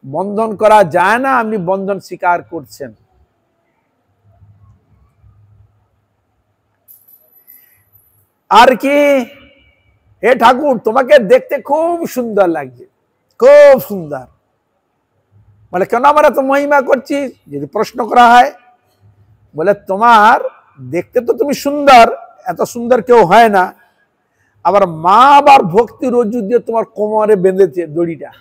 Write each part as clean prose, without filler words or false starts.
বন্ধন করা যায় না, আপনি বন্ধন স্বীকার করছেন। আর কি, হে ঠাকুর তোমাকে দেখতে খুব সুন্দর লাগছে, খুব সুন্দর। বলে কেন আমরা এত মহিমা করছি? যদি প্রশ্ন করা হয়, বলে তোমার দেখতে তো তুমি সুন্দর, এত সুন্দর কেউ হয় না। আবার মা আবার ভক্তি রজ্জু দিয়ে তোমার কোমরে বেঁধেছে দড়িটা,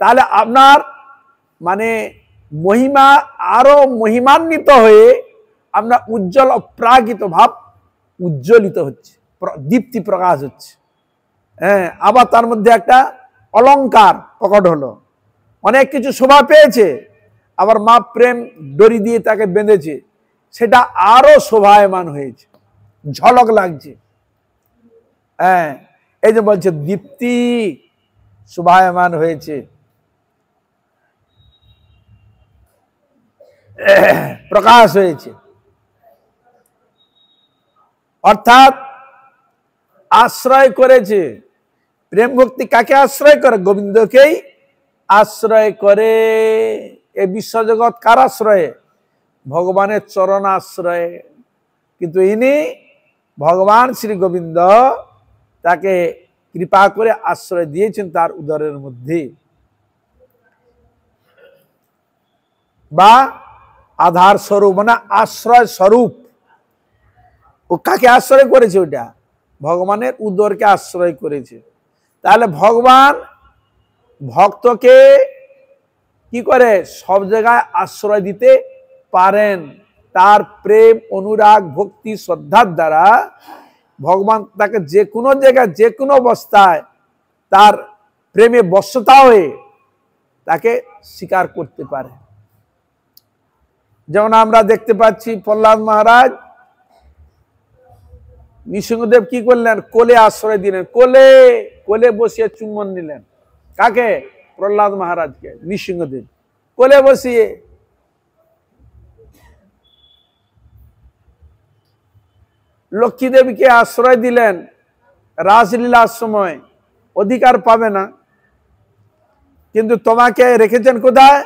তাহলে আপনার মানে মহিমা আরো মহিমান্বিত হয়ে আপনার উজ্জ্বল অপ্রাকৃত ভাব উজ্জ্বলিত হচ্ছে, দীপ্তি প্রকাশ হচ্ছে। হ্যাঁ, আবার তার মধ্যে একটা অলংকার প্রকট হলো, অনেক কিছু শোভা পেয়েছে। আবার মা প্রেম দড়ি দিয়ে তাকে বেঁধেছে, সেটা আরো শোভায়মান হয়েছে, ঝলক লাগছে। হ্যাঁ, এই যে বলছে দীপ্তি শোভায়মান হয়েছে, প্রকাশ হয়েছে। অর্থাৎ আশ্রয় করেছে। প্রেম ভক্তি কাকে আশ্রয় করে? গোবিন্দকেই আশ্রয় করে। এই বিশ্বজগৎ কার আশ্রয়ে? ভগবানের চরণ আশ্রয়ে। কিন্তু ইনি ভগবান শ্রী গোবিন্দ তাকে কৃপা করে আশ্রয় দিয়েছেন তার উদরের মধ্যে, বা আধার স্বরূপ মানে আশ্রয় স্বরূপ। ও কাকে আশ্রয় করেছে? ওইটা ভগবানের উদরকে আশ্রয় করেছে। তাহলে ভগবান ভক্তকে কি করে? সব জায়গায় আশ্রয় দিতে পারেন। তার প্রেম, অনুরাগ, ভক্তি, শ্রদ্ধার দ্বারা ভগবান তাকে যে কোনো জায়গায় যে কোনো অবস্থায় তার প্রেমে বশ্যতা হয়ে তাকে স্বীকার করতে পারে। যেমন আমরা দেখতে পাচ্ছি প্রহ্লাদ মহারাজ, নৃসিংহদেব কি করলেন? কোলে আশ্রয় দিলেন, কোলে কোলে বসিয়ে চুম্বন নিলেন। কাকে? প্রহ্লাদ মহারাজকে নৃসিংহদেব কোলে বসিয়ে। লক্ষ্মী দেবীকে আশ্রয় দিলেন রাসলীলার সময়, অধিকার পাবে না, কিন্তু তোমাকে রেখেছেন কোথায়?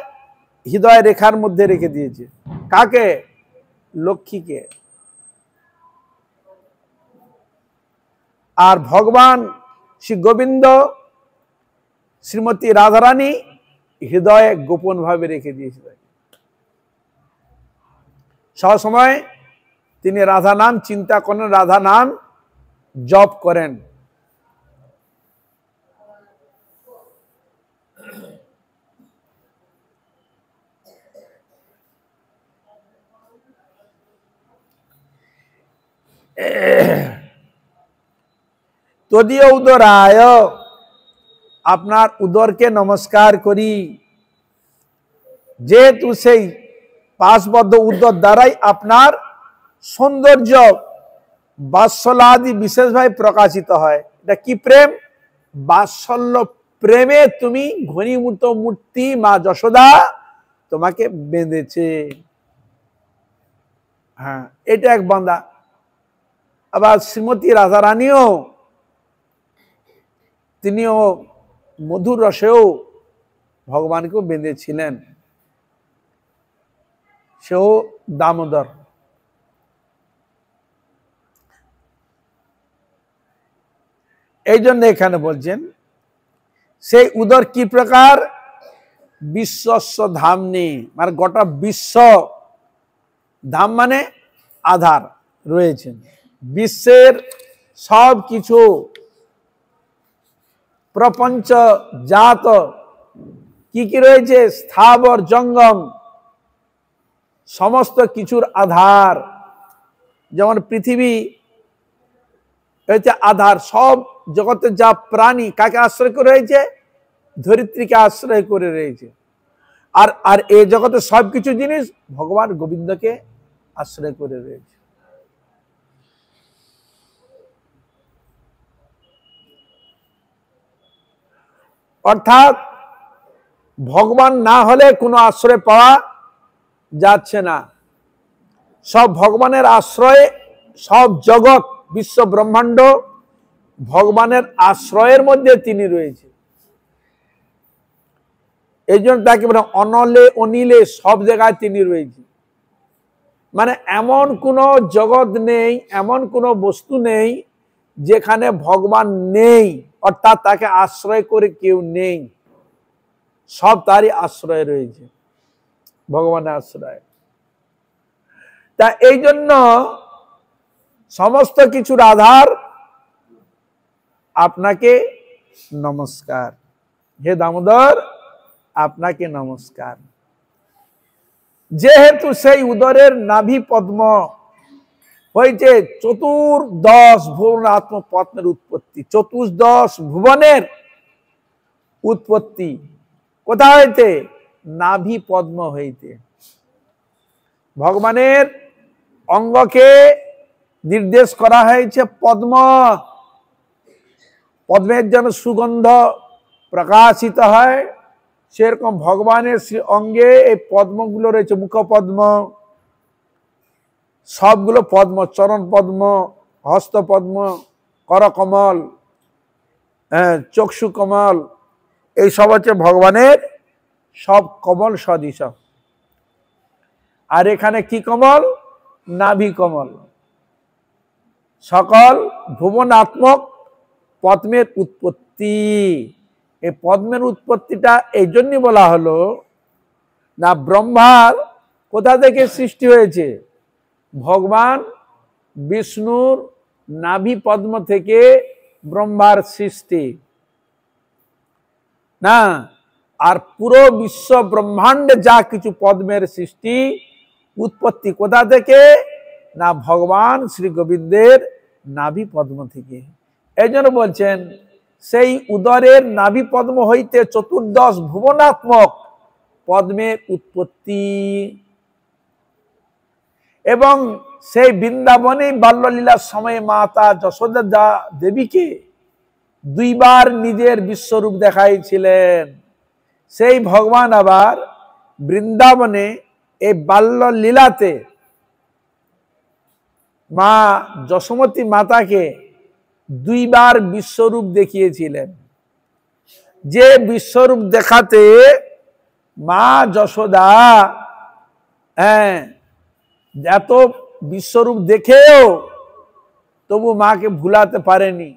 হৃদয় রেখার মধ্যে রেখে দিয়েছে। কাকে? লক্ষ্মীকে। আর ভগবান শ্রী গোবিন্দ শ্রীমতী রাধারানী হৃদয়ে গোপন ভাবে রেখে দিয়েছিলেন। সব সময় তিনি রাধা নাম চিন্তা করেন, রাধা নাম জপ করেন। তদীয় উদরায়, আপনার উদরকে নমস্কার করি। যেহেতু সেই পাশবদ্ধ উদর দ্বারাই আপনার সৌন্দর্য বাৎসল্যাদি বিশেষভাবে প্রকাশিত হয়। এটা কি প্রেম? বাৎসল্য প্রেমে তুমি ঘনীভূত মূর্তি মা যশোদা তোমাকে বেঁধেছে। হ্যাঁ, এটা এক বান্দা। আবার শ্রীমতী রাধারানীও, তিনিও মধুর রসেও ভগবানকেও বেঁধেছিলেন, সেও দামোদর। এই জন্য এখানে বলছেন সেই উদর কি প্রকার? বিশ্বস্ব ধামনি, মানে গোটা বিশ্ব, ধাম মানে আধার রয়েছেন। বিশ্বের সব কিছু প্রপঞ্চ জাত কি কি রয়েছে? স্থাবর জঙ্গম, সমস্ত কিছুর আধার। যেমন পৃথিবী হচ্ছে আধার, সব জগতের যা প্রাণী কাকে আশ্রয় করে রয়েছে? ধরিত্রীকে আশ্রয় করে রয়েছে। আর আর এই জগতের সবকিছু জিনিস ভগবান গোবিন্দকে আশ্রয় করে রয়েছে। অর্থাৎ ভগবান না হলে কোনো আশ্রয় পাওয়া যাচ্ছে না। সব ভগবানের আশ্রয়ে, সব জগৎ বিশ্ব ব্রহ্মাণ্ড ভগবানের আশ্রয়ের মধ্যে তিনি রয়েছে। এই জন্য তাকে বলে অনলে অনিলে সব জায়গায় তিনি রয়েছে। মানে এমন কোনো জগৎ নেই, এমন কোনো বস্তু নেই যেখানে ভগবান নেই, অর্থাৎ তাকে আশ্রয় করে কেউ নেই, সব তারই আশ্রয় রয়েছে, ভগবানের আশ্রয়। তা এই জন্য সমস্ত কিছুর আধার আপনাকে নমস্কার, হে দামোদর আপনাকে নমস্কার। যেহেতু সেই উদরের নাভি পদ্ম হয়েছে চতুর্দশ ভুবন আত্মপদ্মের উৎপত্তি, চতুর্দশ ভুবনের উৎপত্তি কোথা হইতে? নাভি পদ্ম হইতে। ভগবানের অঙ্গকে নির্দেশ করা হয়েছে পদ্ম, পদ্মের যেন সুগন্ধ প্রকাশিত হয়, সেরকম ভগবানের শ্রী অঙ্গে এই পদ্মগুলো রয়েছে। মুখ পদ্ম, সবগুলো পদ্ম, চরণ পদ্ম, হস্ত পদ্ম, করকমল, চক্ষু কমল, এই সব হচ্ছে ভগবানের সব কমল সদৃশ। আর এখানে কি কমল? নাভি কমল। সকল ভুবনাত্মক পদ্মের উৎপত্তি। এই পদ্মের উৎপত্তিটা এই জন্যই বলা হলো না, ব্রহ্মার কোথা থেকে সৃষ্টি হয়েছে? ভগবান বিষ্ণুর নাভি পদ্ম থেকে ব্রহ্মার সৃষ্টি না। আর পুরো বিশ্ব ব্রহ্মাণ্ডে যা কিছু পদ্মের সৃষ্টি, উৎপত্তি কোথা থেকে? না, ভগবান শ্রী গোবিন্দের নাভি পদ্ম থেকে। এই জন্য বলছেন সেই উদরের নাভি পদ্ম হইতে চতুর্দশ ভুবনাত্মক পদ্মের উৎপত্তি। এবং সেই বৃন্দাবনে বাল্যলীলার সময় মাতা যশোদা দেবীকে দুইবার নিজের বিশ্বরূপ দেখাইছিলেন। সেই ভগবান আবার বৃন্দাবনে এই বাল্যলীলাতে মা যশোমতী মাতাকে দুইবার বিশ্বরূপ দেখিয়েছিলেন। যে বিশ্বরূপ দেখাতে মা যশোদা এত বিশ্বরূপ দেখেও তবু মাকে ভুলাতে পারেনি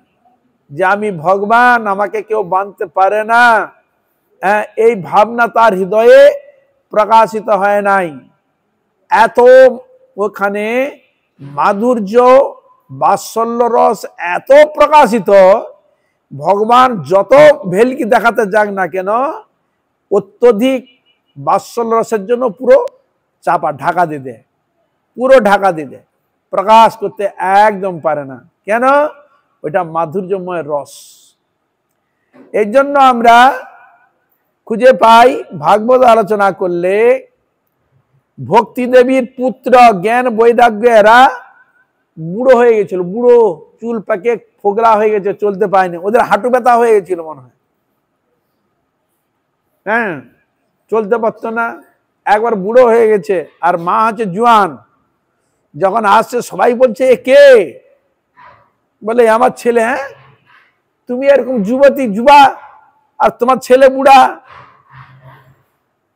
যে আমি ভগবান, আমাকে কেউ বাঁধতে পারে না, এই ভাবনা তার হৃদয়ে প্রকাশিত হয় নাই। এত ওখানে মাধুর্য, বাৎসল্য রস এত প্রকাশিত, ভগবান যত ভেলকি দেখাতে যাক না কেন, অত্যধিক বাৎসল্য রসের জন্য পুরো চাপা ঢাকা দিয়ে দেয়, পুরো ঢাকা দিয়ে দেয়, প্রকাশ করতে একদম পারে না। কেন? ওইটা মাধুর্যময় রস। এই জন্য আমরা খুঁজে পাই ভাগবত আলোচনা করলে ভক্তি দেবীর পুত্র জ্ঞান বৈরাগ্য এরা বুড়ো হয়ে গেছিল, বুড়ো, চুল পাকে ফোগলা হয়ে গেছে, চলতে পায়নি, ওদের হাঁটু ব্যথা হয়ে গেছিল মনে হয়, চলতে পারতো না, একবার বুড়ো হয়ে গেছে। আর মা হচ্ছে জোয়ান, যখন আসছে সবাই বলছে এ কে? বলে আমার ছেলে। হ্যাঁ, তুমি এরকম যুবতী, যুবা, আর তোমার ছেলে বুড়া,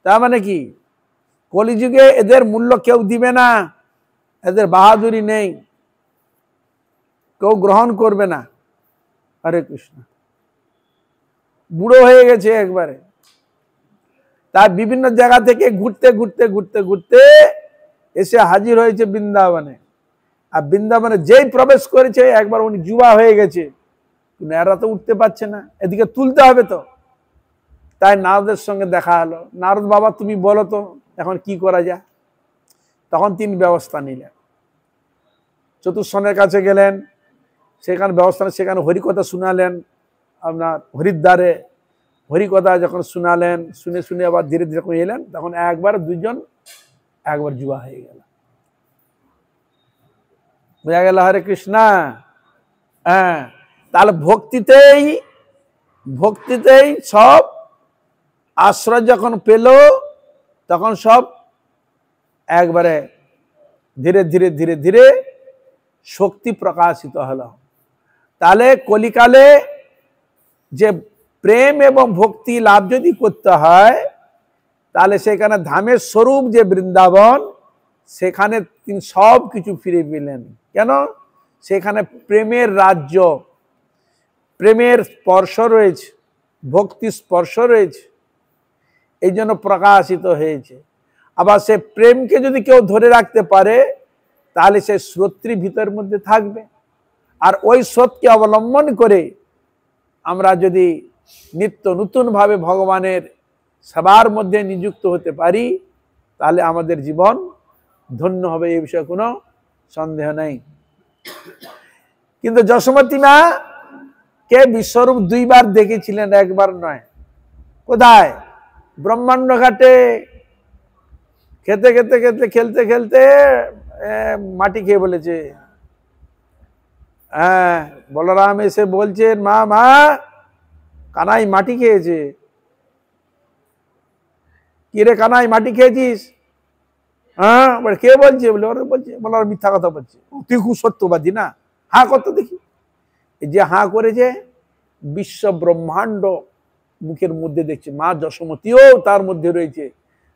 তার মানে কি? কলিযুগে এদের মূল্য কেউ দিবে না, এদের বাহাদুরি নেই, কেউ গ্রহণ করবে না। হরে কৃষ্ণ। বুড়ো হয়ে গেছে একবারে। তার বিভিন্ন জায়গা থেকে ঘুরতে ঘুরতে ঘুরতে ঘুরতে এসে হাজির হয়েছে বৃন্দাবনে। আর বৃন্দাবনে যেই প্রবেশ করেছে একবার উনি যুবা হয়ে গেছে, এরা তো উঠতে পারছে না, এদিকে তুলতে হবে তো। তাই নারদের সঙ্গে দেখা হলো। নারদ বাবা তুমি বলো তো এখন কি করা যায়? তখন তিনি ব্যবস্থা নিলেন, চতুর্শনের কাছে গেলেন, সেখানে ব্যবস্থা, সেখানে হরিকথা শুনালেন। আপনার হরিদ্বারে হরিকথা যখন শুনালেন, শুনে শুনে আবার ধীরে ধীরে করে এলেন, তখন একবার দুজন একবার যুবা হয়ে গেল। বোঝা গেল? হরে কৃষ্ণা। তাহলে ভক্তিতেই সব আশ্রয় যখন পেল, তখন সব একবারে ধীরে ধীরে ধীরে ধীরে শক্তি প্রকাশিত হলো। তাহলে কলিকালে যে প্রেম এবং ভক্তি লাভ যদি করতে হয়, তাহলে সেখানে ধামের স্বরূপ যে বৃন্দাবন, সেখানে তিনি সব কিছু ফিরে পেলেন। কেন? সেখানে প্রেমের রাজ্য, প্রেমের স্পর্শ রয়েছে, ভক্তি স্পর্শ রয়েছে, এই জন্য প্রকাশিত হয়েছে। আবার সে প্রেমকে যদি কেউ ধরে রাখতে পারে, তাহলে সে শ্রোত্রী ভিতরের মধ্যে থাকবে। আর ওই স্রোতকে অবলম্বন করে আমরা যদি নিত্য নতুন ভাবে ভগবানের সেবার মধ্যে নিযুক্ত হতে পারি, তাহলে আমাদের জীবন ধন্য হবে, এই বিষয়ে কোনো সন্দেহ নেই। কিন্তু যশোমতী মা কে বিশ্বরূপ দুইবার দেখেছিলেন, একবার নয়। কোথায়? ব্রহ্মাণ্ড ঘাটে খেতে খেতে খেতে খেলতে খেলতে মাটি খেয়ে বলেছে। হ্যাঁ, বলরাম এসে বলছেন, মা মা কানাই মাটি খেয়েছে। কিরে কানাই মাটি খেয়েছিস? হ্যাঁ, কে বলছে? বলে ওরা বলছে। বলে ওরা মিথ্যা কথা বলছে, তুই খুব সত্যবাদী না, হ্যাঁ কত দেখি। যে হাঁ করেছে, বিশ্ব ব্রহ্মাণ্ড মুখের মধ্যে দেখছে, মা যশোমতীও তার মধ্যে রয়েছে।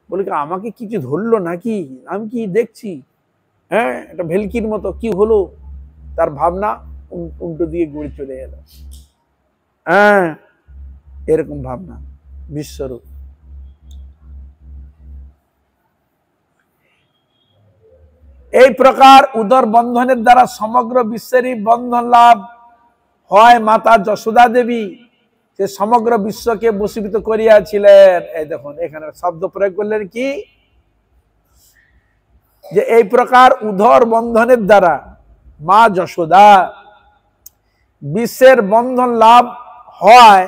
বলে আমাকে কিছু ধরলো নাকি, আমি কি দেখছি? হ্যাঁ, এটা ভেলকির মতো কি হলো, তার ভাবনা উল্টো দিয়ে গড়ে চলে গেল। হ্যাঁ, এরকম ভাবনা বিশ্বরূপ। এই প্রকার উদর বন্ধনের দ্বারা সমগ্র বিশ্বেরই বন্ধন লাভ হয়। মাতা যশোদা দেবী সে সমগ্র বিশ্বকে বশীভূত করিয়াছিলেন। এই দেখুন এখানে শব্দ প্রয়োগ করলেন কি, যে এই প্রকার উদর বন্ধনের দ্বারা মা যশোদা বিশ্বের বন্ধন লাভ হয়।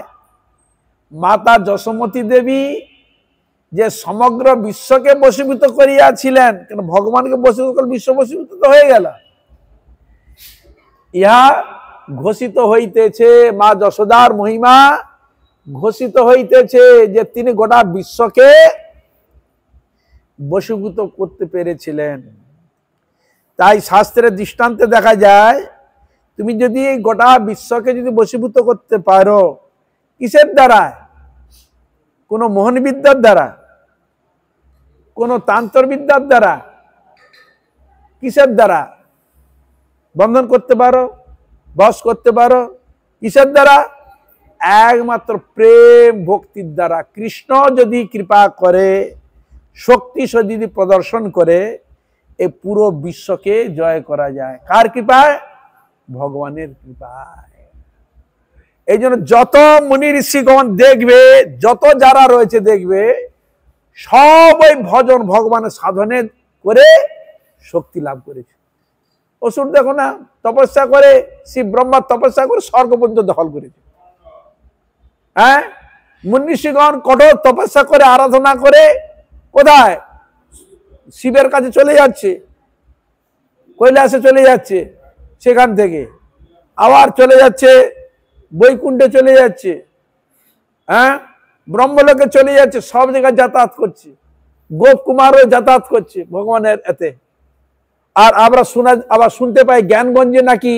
মাতা যশোমতী দেবী যে সমগ্র বিশ্বকে বশীভূত করিয়াছিলেন, কেন ভগবানকে বশীভূত করলে বিশ্ব বশীভূত তো হয়ে গেল। ইহা ঘোষিত হইতেছে, মা যশোদার মহিমা ঘোষিত হইতেছে যে তিনি গোটা বিশ্বকে বশীভূত করতে পেরেছিলেন। তাই শাস্ত্রের দৃষ্টান্তে দেখা যায়, তুমি যদি গোটা বিশ্বকে যদি বশীভূত করতে পারো, কিসের দ্বারা? কোন মোহনবিদ্যার দ্বারা, কোন তান্ত্রবিদ্যার দ্বারা, কিসের দ্বারা বন্ধন করতে পারো, বশ করতে পারো? কিসের দ্বারা? একমাত্র প্রেম ভক্তির দ্বারা। কৃষ্ণ যদি কৃপা করে, শক্তি যদি প্রদর্শন করে, এই পুরো বিশ্বকে জয় করা যায়। কার কৃপায়? ভগবানের কৃপায়। এই জন্য যত মুনি ঋষিগণ দেখবে, যত যারা রয়েছে দেখবে, সবাই ভজন ভগবানের সাধনে করে শক্তি লাভ করেছে। অসুর দেখো না, তপস্যা করে, শিব ব্রহ্মা তপস্যা করে স্বর্গ পর্যন্ত দখল করেছে। হ্যাঁ, মুনি ঋষিগণ কঠোর তপস্যা করে, আরাধনা করে কোথায়? শিবের কাছে চলে যাচ্ছে, কৈলাসে চলে যাচ্ছে, সেখান থেকে আবার চলে যাচ্ছে বৈকুণ্ঠে চলে যাচ্ছে, হ্যাঁ, ব্রহ্মলোকে চলে যাচ্ছে, সব জায়গায় যাতায়াত করছে। গোপ কুমারও যাতায়াত করছে ভগবানের এতে। আর আমরা আবার শুনতে পাই জ্ঞানগঞ্জে নাকি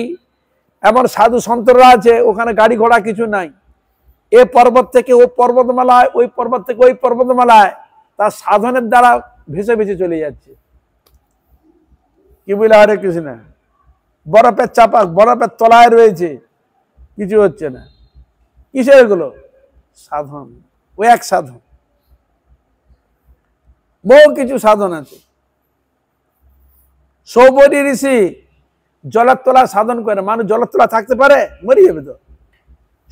এমন সাধু সন্তরা আছে, ওখানে গাড়ি ঘোড়া কিছু নাই, এ পর্বত থেকে ও পর্বতমালায়, ওই পর্বত থেকে ওই পর্বতমালায়, তার সাধনের দ্বারা ভেসে ভেসে চলে যাচ্ছে। কি বলে? হরে কৃষ্ণ। বরফের চাপা, বরফের তলায় রয়েছে, কিছু হচ্ছে না। কিসের এগুলো? সাধন। ও এক সাধন, বহু কিছু সাধন আছে। সৌবরী ঋষি জলের তলা সাধন করে, মানুষ জলের তলা থাকতে পারে? মরে যাবে তো।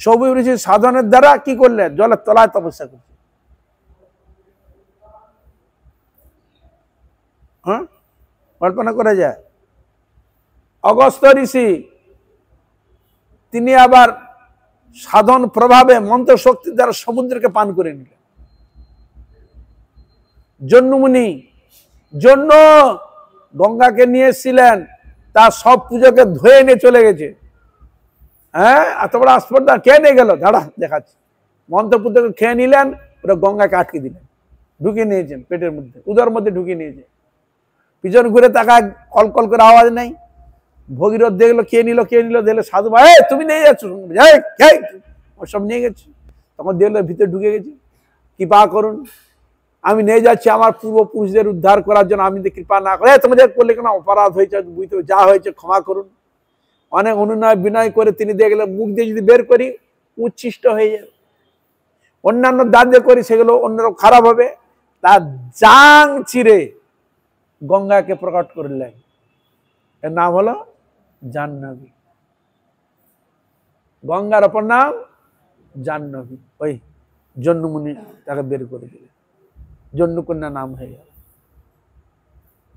সৌবরী ঋষি সাধনের দ্বারা কি করলেন? জলের তলায় তপস্যা করছে। হ্যাঁ, কল্পনা করা যায়। অগস্ত্য ঋষি তিনি আবার সাধন প্রভাবে মন্ত্র শক্তির দ্বারা সমুদ্রকে পান করে নিলেন। জন্মুনি জন্য গঙ্গাকে নিয়ে এসেছিলেন, তার সব পুজোকে ধুয়ে নিয়ে চলে গেছে। হ্যাঁ, এত বড় আস্পর্ধা কে নিয়ে গেল? দাঁড়া দেখাচ্ছে। মন্ত্রপুত্রকে খেয়ে নিলেন, ওরা গঙ্গাকে আটকে দিলেন, ঢুকিয়ে নিয়েছেন পেটের মধ্যে, উদর মধ্যে ঢুকিয়ে নিয়েছে। পিছন ঘুরে তাকায়, কলকল করে আওয়াজ নেই। ভগীরথ দেখলো কে নিল, কে নিল, দেখলো সাধু ভাই তুমি নিয়ে যাচ্ছ, সব নিয়ে গেছে। তখন দেখলো ভিতরে ঢুকে গেছে। কৃপা করুন, আমি নিয়ে যাচ্ছি আমার পূর্বপুরুষদের উদ্ধার করার জন্য, আমি কৃপা না করে তোমাদের করলে কেন অপরাধ হয়েছে, বুঝতে যা হয়েছে ক্ষমা করুন। অনেক অনুনয় বিনয় করে তিনি দেখলেন মুখ দিয়ে যদি বের করি উচ্ছিষ্ট হয়ে যাবে, অন্যান্য দাঁত দিয়ে করি সেগুলো অন্যরকম খারাপ হবে। তার জাং চিরে গঙ্গাকে প্রকট করলেন, এর নাম হলো জাহ্নবী। গঙ্গার অপর নাম জাহ্নবী। ওই জন্মুনি তাকে বের করে দিলেন, জন্মকন্যা নাম হয়ে গেল।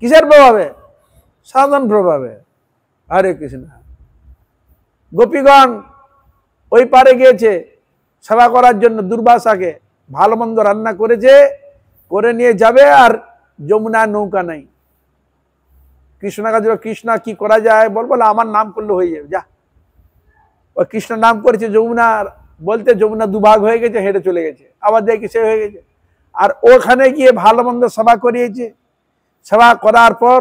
কিসের প্রভাবে? সাধন প্রভাবে। হরে কৃষ্ণ। গোপীগণ ওই পারে গিয়েছে সেবা করার জন্য, দুর্বাসাকে ভালো মন্দ রান্না করেছে, করে নিয়ে যাবে, আর যমুনা নৌকা নাই। কৃষ্ণ কাছে, কৃষ্ণ কি করা যায় বল, বলে আমার নাম করলে হয়ে যাবে, যা। ওই কৃষ্ণ নাম করেছে যমুনা, বলতে যমুনা দুভাগ হয়ে গেছে, হেঁটে চলে গেছে, আবার দেখি সে হয়ে গেছে। আর ওখানে গিয়ে ভালো মন্দ সেবা করিয়েছে। সেবা করার পর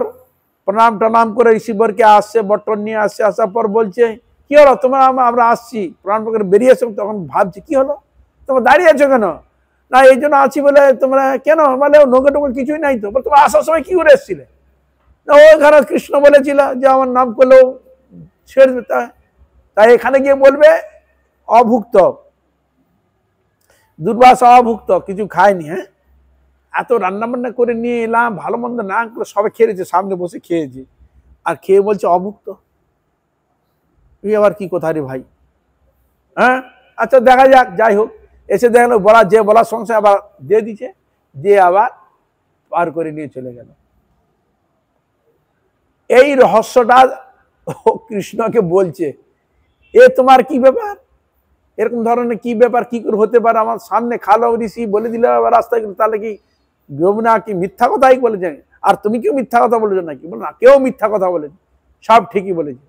প্রণাম টনাম করে ঋষিবরকে আসছে, বটন নিয়ে আসছে। আসার পর বলছে কি হলো তোমার, আমরা আসছি। প্রণাম করে বেরিয়েছে, তখন ভাবছি কি হলো, তোমরা দাঁড়িয়ে আছো কেন? না এই জন্য আছি বলে। তোমরা কেন? বলে নৌকা টোকা কিছুই নাই তো। তোমরা আসার সময় কি করে এসেছিলে? না ওইখানে কৃষ্ণ বলেছিল যে আমার নাম করলেও ছেড়ে দিতে হয়, তাই এখানে গিয়ে বলবে অভুক্ত, দুর্বাসা অভুক্ত, কিছু খায়নি। হ্যাঁ, এত রান্না বান্না করে নিয়ে এলাম, ভালো মন্দ না করে সবাই খেয়েছে, সামনে বসে খেয়েছে, আর খেয়ে বলছে অভুক্ত। তুই আবার কি কথা রে ভাই? হ্যাঁ, আচ্ছা দেখা যাক। যাই হোক, এসে দেখলো বলা, যে বলার সঙ্গে আবার দিয়ে দিচ্ছে, দিয়ে আবার পার করে নিয়ে চলে গেল। এই রহস্যটা কৃষ্ণকে বলছে, এ তোমার কি ব্যাপার, এরকম ধরনের কি ব্যাপার, কি করে হতে পারে? আমার সামনে খালো ঋষি বলে দিলে রাস্তায়, তাহলে কি যমুনা কি মিথ্যা কথাই বলেছে? আর তুমি কেউ মিথ্যা কথা বলেছো নাকি? বলো না, কেউ মিথ্যা কথা বলেছে, সব ঠিকই বলেছে।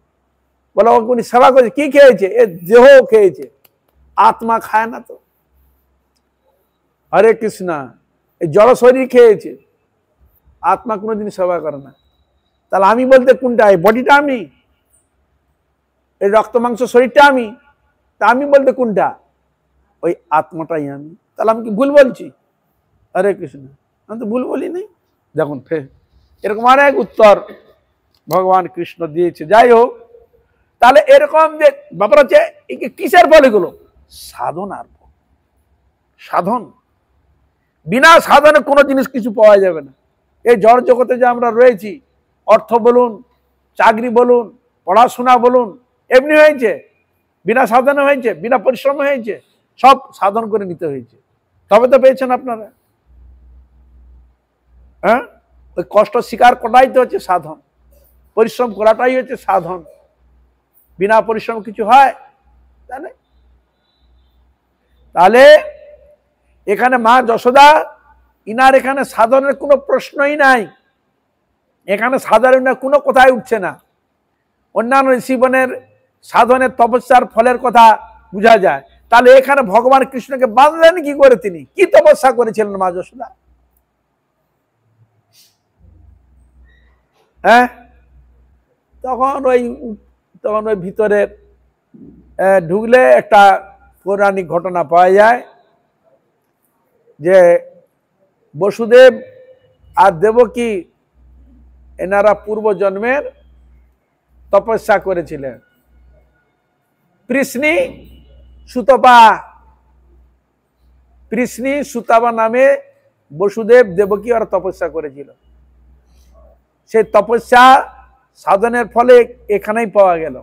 বলো উনি সেবা করেছে, কি খেয়েছে? এ দেহ খেয়েছে, আত্মা খায় না তো। হরে কৃষ্ণ। এই জড় শরীর খেয়েছে, আত্মা কোনোদিন সেবা করে না। তাহলে আমি বলতে কোনটা? এই বডিটা আমি, এই রক্ত মাংস শরীরটা আমি, তা আমি বলতে কোনটা? ওই আত্মাটাই আমি। তাহলে আমি কি ভুল বলছি? হরে কৃষ্ণ, আমি তো ভুল বলি নাই। দেখুন ফের এরকম অনেক উত্তর ভগবান কৃষ্ণ দিয়েছে। যাই হোক, তাহলে এরকম যে ব্যাপার হচ্ছে, কিসের ফল এগুলো? সাধনার ফল। সাধন, বিনা সাধনে কোনো জিনিস কিছু পাওয়া যাবে না। এই জড় জগতে যে আমরা রয়েছি, অর্থ বলুন, চাকরি বলুন, পড়াশোনা বলুন, এমনি হয়েছে, বিনা সাধনে হয়েছে, বিনা পরিশ্রমে হয়েছে, সব সাধন করে নিতে হয়েছে, তবে তো পেয়েছেন আপনারা। হ্যাঁ, ওই কষ্ট স্বীকার করাই তো হচ্ছে সাধন, পরিশ্রম করাটাই হচ্ছে সাধন। বিনা পরিশ্রম কিছু হয়? তাহলে এখানে মা যশোদা, ইনার এখানে সাধনের কোনো প্রশ্নই নাই, এখানে সাধারণ কোনো কথাই উঠছে না। অন্যান্য জীবনের সাধনের তপস্যার ফলের কথা বোঝা যায়। তাহলে এখানে ভগবান কৃষ্ণকে বাঁধলেন কি করে? তিনি কি তপস্যা করেছিলেন মা যশোদা? হ্যাঁ, তখন ওই ভিতরে ঢুকলে একটা পৌরাণিক ঘটনা পাওয়া যায় যে বসুদেব আর দেবকী এনারা পূর্বজন্মের তপস্যা করেছিলেন। কৃষ্ণী সুতপা নামে বসুদেব দেবকী ওরা তপস্যা করেছিল। সেই তপস্যা সাধনের ফলে এখানেই পাওয়া গেল।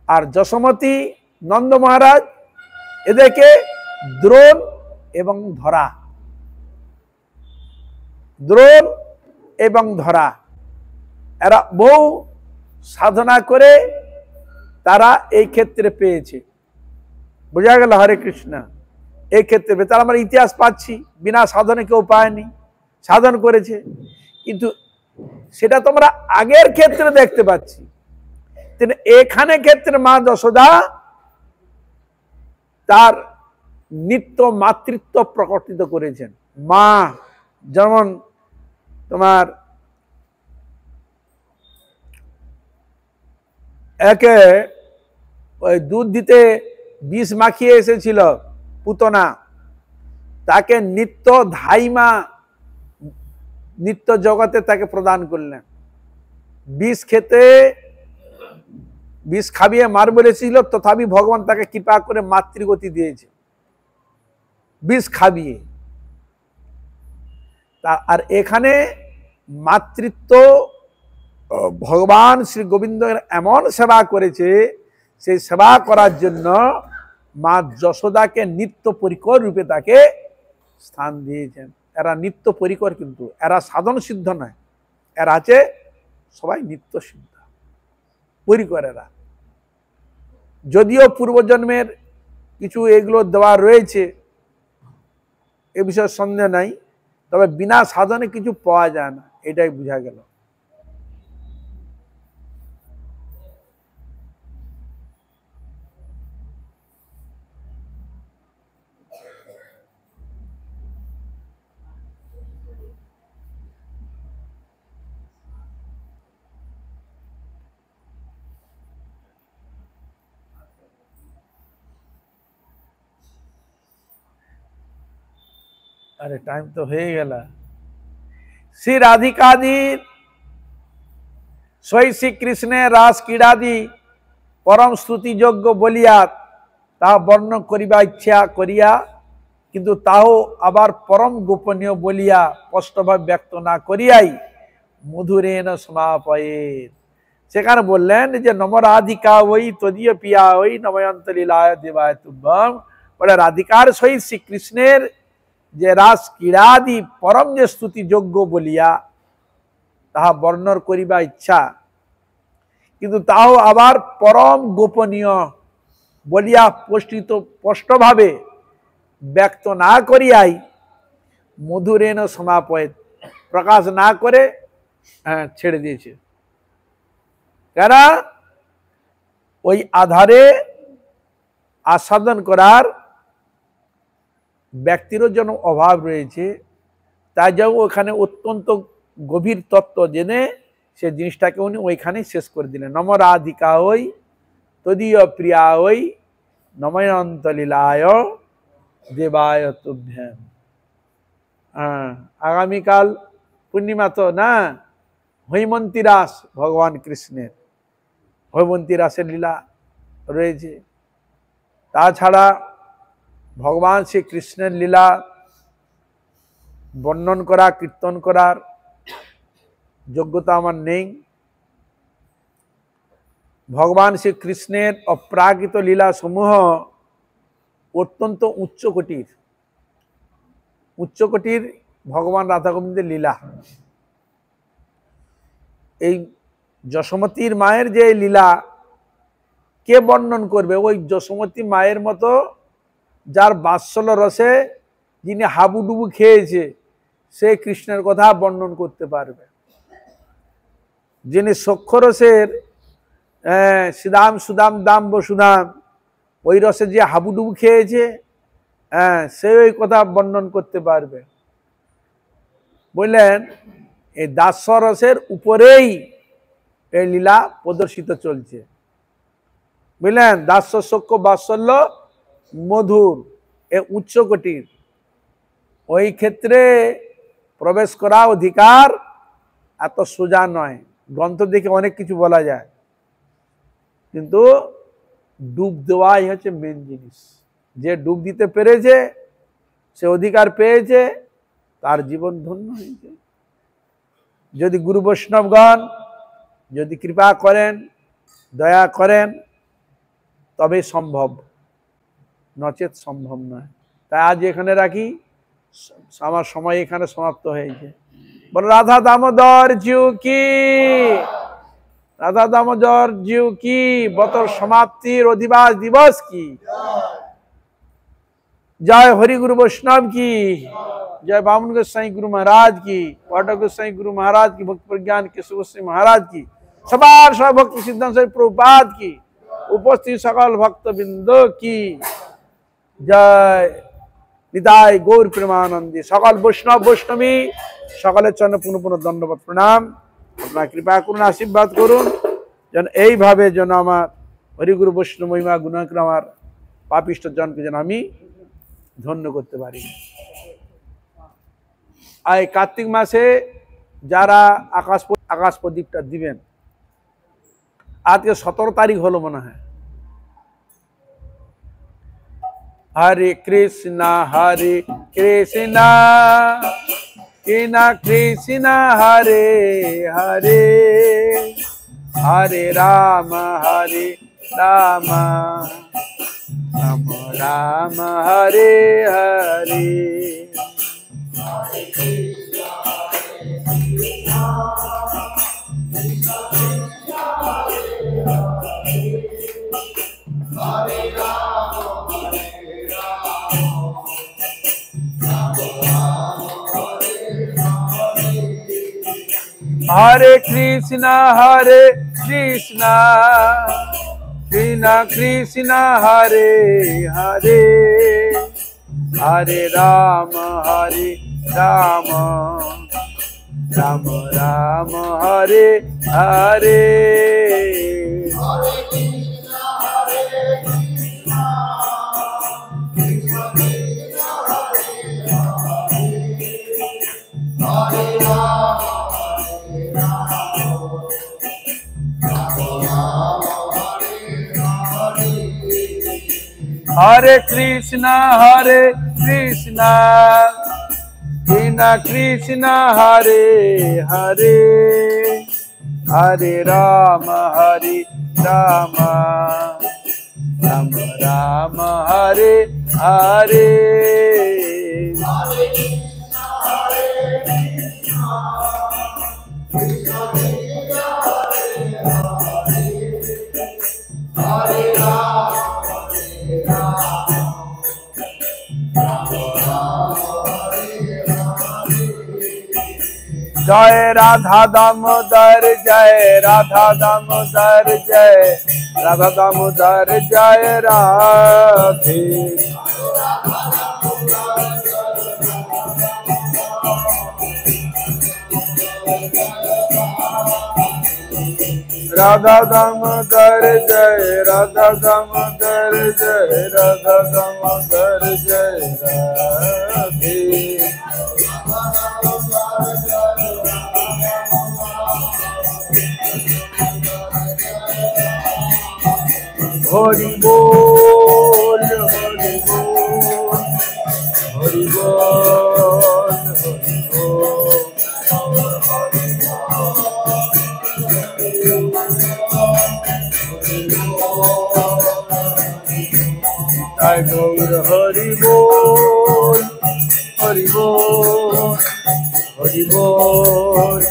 আর যশোমতী, নন্দ মহারাজ এদেরকে দ্রোণ এবং ধরা এরা বহু সাধনা করে তারা এই ক্ষেত্রে পেয়েছে। বোঝা গেল? হরে কৃষ্ণ। এই ক্ষেত্রে তারা আমরা ইতিহাস পাচ্ছি, বিনা সাধনে কেউ পায়নি, সাধন করেছে। কিন্তু সেটা তোমরা আগের ক্ষেত্রে দেখতে পাচ্ছি। এখানে ক্ষেত্রে মা যশোদা তার নিত্য মাতৃত্ব প্রকটিত করেছেন। মা যেমন তোমার একে ওই দুধ দিতে বিষ মাখিয়ে এসেছিল পুতনা, তাকে নিত্য ধাইমা নিত্য জগতে তাকে প্রদান করলেন। বিষ খেতে বিষ খাবিয়ে মার বলেছিল, তথাপি ভগবান তাকে কৃপা করে মাতৃগতি দিয়েছে বিষ খাবিয়ে। আর এখানে মাতৃত্ব ভগবান শ্রী গোবিন্দ এমন সেবা করেছে, সেই সেবা করার জন্য মা যশোদাকে নিত্য পরিকর রূপে তাকে স্থান দিয়েছেন। এরা নিত্য পরিকর, কিন্তু এরা সাধন সিদ্ধ নয়, এরা আছে সবাই নিত্য সিদ্ধ পরিকর। এরা যদিও পূর্বজন্মের কিছু এগুলো দেওয়া রয়েছে, এ বিষয়ে সন্দেহ নাই, তবে বিনা সাধনে কিছু পাওয়া যায় না, এটাই বোঝা গেল। अरे टाइम तो हो गया। श्री राधिकादी स्वयं श्री कृष्ण रास क्रीड़ादी परम स्तुति योग्य बलिया ता वर्ण करिबा इच्छा करिया, किंतु ताहो आबार परम गोपनीय बलिया स्पष्टभावे व्यक्त ना करियाई मधुरेण समापयेत। সেখানে বললেন যে নম রাধিকা ওই তদীয় পিয়া ওই নময়ন্ত লীলায় দেবায় তুভ্যম। বলে রাধিকার সহিত শ্রীকৃষ্ণের যে রাস ক্রীড়াদি পরম যে স্তুতি যোগ্য বলিয়া তাহা বর্ণন করিবা ইচ্ছা, কিন্তু তাও আবার পরম গোপনীয় বলিয়া স্পষ্টভাবে ব্যক্ত না করিয়াই মধুরেণ সমাপয়েত, প্রকাশ না করে ছেড়ে দিয়েছে। কারা ওই আধারে আস্বাদন করার ব্যক্তিরও যেন অভাব রয়েছে, তাই যাও ওখানে অত্যন্ত গভীর তত্ত্ব জেনে সে জিনিসটাকে উনি ওইখানেই শেষ করে দিলেন। নম রাধিকা ওই তদীয় প্রিয়া ওই নময়ন্ত লীলায় দেবায় তুভ্যম। আগামীকাল পূর্ণিমা তো না, হৈমন্তী রাস ভগবান কৃষ্ণের হৈমন্তী রাসের লীলা রয়েছে। তাছাড়া ভগবান শ্রী কৃষ্ণের লীলা বর্ণন করা কীর্তন করার যোগ্যতা আমার নেই। ভগবান শ্রী কৃষ্ণের অপ্রাকৃত লীলা সমূহ অত্যন্ত উচ্চকোটির ভগবান রাধা গোবিন্দের লীলা। এই যশোমতীর মায়ের যে লীলা কে বর্ণন করবে? ওই যশোমতী মায়ের মতো যার বাৎসল্য রসে যিনি হাবুডুবু খেয়েছে, সে কৃষ্ণের কথা বর্ণন করতে পারবে। যিনি সখ্যরসের সুদাম সুদাম দাম বসুদাম ওই রসে যে হাবুডুবু খেয়েছে, সে ওই কথা বর্ণন করতে পারবে। বললেন এই দাস্যরসের উপরেই এই লীলা প্রদর্শিত চলছে। বুঝলেন, দাস্য সখ্য বাৎসল্য মধুর এ উচ্চকোটির, ওই ক্ষেত্রে প্রবেশ করা অধিকার এত সোজা নয়। গ্রন্থ দেখে অনেক কিছু বলা যায়, কিন্তু ডুব দেওয়াই হচ্ছে মেন জিনিস। যে ডুব দিতে পেরেছে, সে অধিকার পেয়েছে, তার জীবন ধন্য হয়েছে। যদি গুরু বৈষ্ণবগণ যদি কৃপা করেন, দয়া করেন, তবে সম্ভব, নচেত সম্ভব নয়। তাই আজ এখানে রাখি, আমার সময় এখানে সমাপ্ত হয়েছে। বল রাধা দামোদর জিউ কি, রাধা দামোদর জিউ কি, বতর সমাপ্তির অধিবাস দিবস কি জয়। হরি গুরু বৈষ্ণব কি जय। बामन गोसाई गुरु महाराज की, पाठक गोसाई गुरु महाराज की, भक्त प्रज्ञान केशव गोसाई महाराज की, सबार सब भक्त सिद्धांत साई प्रभुपाद की, उपस्थित सकल भक्त बिंदु की जय। निताय गौर प्रेमानंदी। सकल वैष्णव वैष्णवी सकलेर चरणे पुनः पुनः दंडवत प्रणाम। আপনারা কৃপা করুন, আশীর্বাদ করুন যেন এইভাবে যেন আমার হরিগুরু বৈষ্ণব মহিমা গুণাক্রম আমার পাপিষ্ঠ জনকে যেন আমি ধন্য করতে পারি। এই কার্তিক মাসে যারা আকাশ প্রদীপটা দিবেন, আজকে 17 তারিখ হলো মনে হয়। হরে কৃষ্ণ কৃষ্ণ কৃষ্ণ হরে হরে, হরে রাম রাম রাম হরে হরে। हरे कृष्ण कृष्ण कृष्ण हरे हरे, हरे राम राम राम राम हरे हरे। हरे कृष्ण कृष्ण कृष्ण हरे हरे, हरे राम राम राम राम हरे हरे। जय राधा दामोदर जय राधा दामोदर जय राधा दामोदर जय राधे। राधा दामोदर जय राधा दामोदर जय राधा दामोदर जय राधे। हरि बोल हरि बोल हरि बोल हरि बोल। जय गौर हरि बोल हरि बोल हरि बोल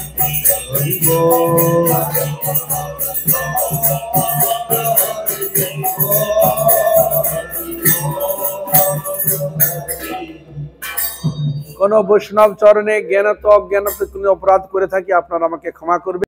हरि बोल। কোন বৈষ্ণব চরণে জ্ঞানত অজ্ঞানত কোনো অপরাধ করে থাকি আপনারা আমাকে ক্ষমা করবেন।